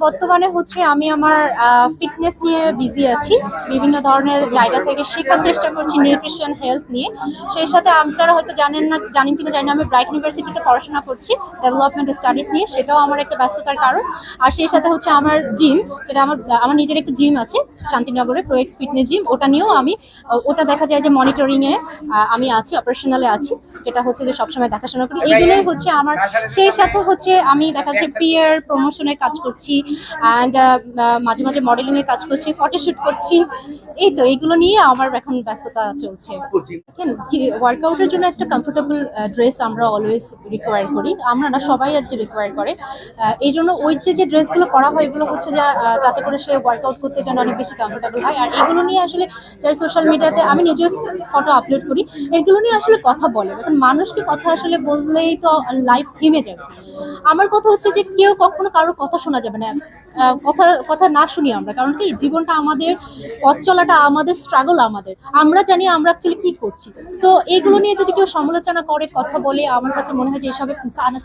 বর্তমানে হচ্ছে আমি আমার ফিটনেস নিয়ে বিজি আছি। বিভিন্ন ধরনের জায়গা থেকে শেখার চেষ্টা করছি নিউট্রিশন হেলথ নিয়ে। সেই সাথে আপনারা হয়তো জানেন কিনা জানি না, আমি ব্রাইট ইউনিভার্সিটিতে পড়াশোনা করছি ডেভেলপমেন্ট স্টাডিজ নিয়ে, সেটাও আমার একটা ব্যস্ততার কারণ। আর সেই সাথে হচ্ছে আমার জিম, যেটা আমার আমার নিজের একটা জিম আছে শান্তিনগরে, প্রোএক্স ফিটনেস জিম, ওটা নিয়েও আমি ওটা দেখা যায় যে মনিটরিং এ আমি আছি, অপারেশনালে আছি, যেটা হচ্ছে যে সবসময় দেখাশোনা করি। এইগুলোই হচ্ছে আমার। সেই সাথে হচ্ছে আমি দেখা যাচ্ছে পিয়ার প্রমোশনের কাজ করছি, অ্যান্ড মাঝে মাঝে মডেলিং এর কাজ করছি, ফটোশুট করছি। এই তো এইগুলো নিয়ে আমার এখন ব্যস্ততা চলছে। দেখেন, ওয়ার্কআউটের জন্য একটা কমফোর্টেবল ড্রেস আমরা অলওয়েজ রিকোয়ার করি, আমরা না সবাই আর কি রিকোয়ার করে। এই জন্য ওই যে ড্রেসগুলো পরা হয় এগুলো হচ্ছে যাতে করে সে ওয়ার্কআউট করতে যেন অনেক বেশি কমফোর্টেবল হয়। আর এগুলো নিয়ে আসলে যারা সোশ্যাল মিডিয়াতে, আমি নিজেও ফটো আপলোড করি, এগুলো নিয়ে আসলে কথা বলে। এখন মানুষকে কথা আসলে বললেই তো লাইফ থেমে যাবে। আমার কথা হচ্ছে যে কেউ কখনো কারোর কথা শোনা যাবে না। কথা কথা না শুনি আমরা, কারণ কি জীবনটা আমাদের, পথ চলাটা আমাদের, স্ট্রাগল আমাদের, আমরা জানি আমরা অ্যাকচুয়ালি কি করছি। সো এইগুলো নিয়ে যদি কেউ সমালোচনা করে, কথা বলে, আমার কাছে মনে হয় যে এসবে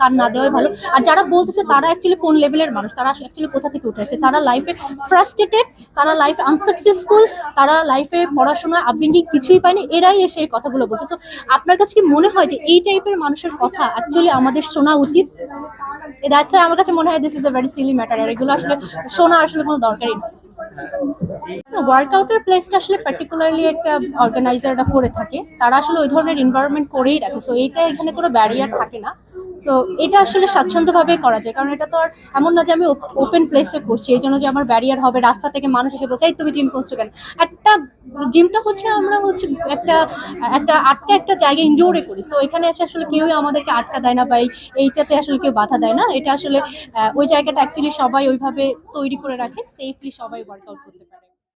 কান না দেওয়াই ভালো। আর যারা বলতেছে তারা অ্যাকচুয়ালি কোন লেভেলের মানুষ, তারা অ্যাকচুয়ালি কোথা থেকে উঠে আসছে, তারা লাইফে ফ্রাস্ট্রেটেড, তারা লাইফে আনসাকসেসফুল, তারা লাইফে পড়াশোনা আপব্রিঙ্গিং কিছুই পায়নি, এরাই এসে এই কথাগুলো বলছে। সো আপনার কাছে কি মনে হয় যে এই টাইপের মানুষের কথা অ্যাকচুয়ালি আমাদের শোনা উচিত? দ্যাটস ওয়াই আমার কাছে মনে হয় this is a very silly matter, আর এগুলো আসলে শোনা আসলে কোনো দরকারই নেই। ওয়ার্কআউটের প্লেসটা আসলে পার্টিকুলারলি একটা অর্গানাইজাররা করে থাকে, তারা আসলে ওই ধরনের এনভায়রনমেন্ট করেই রাখে। সো এইটা, এখানে কোনো ব্যারিয়ার থাকে না। সো এটা আসলে স্বাচ্ছন্দ্যভাবে করা যায়, কারণ এটা তো আর এমন না যে আমি ওপেন প্লেসে করছি এই জন্য যে আমার ব্যারিয়ার হবে, রাস্তা থেকে মানুষ এসে বলছে এই তুমি জিম করছো কেন। একটা জিমটা হচ্ছে আমরা হচ্ছে একটা একটা আটকা একটা জায়গায় ইনডোরে করি। সো এখানে এসে আসলে কেউই আমাদেরকে আটকা দেয় না, বা এইটাতে আসলে কেউ বাধা দেয় না। এটা আসলে ওই জায়গাটা অ্যাকচুয়ালি সবাই ওইভাবে তৈরি করে রাখে, সেফলি সবাই ওয়ার্কআউট করতে পারে।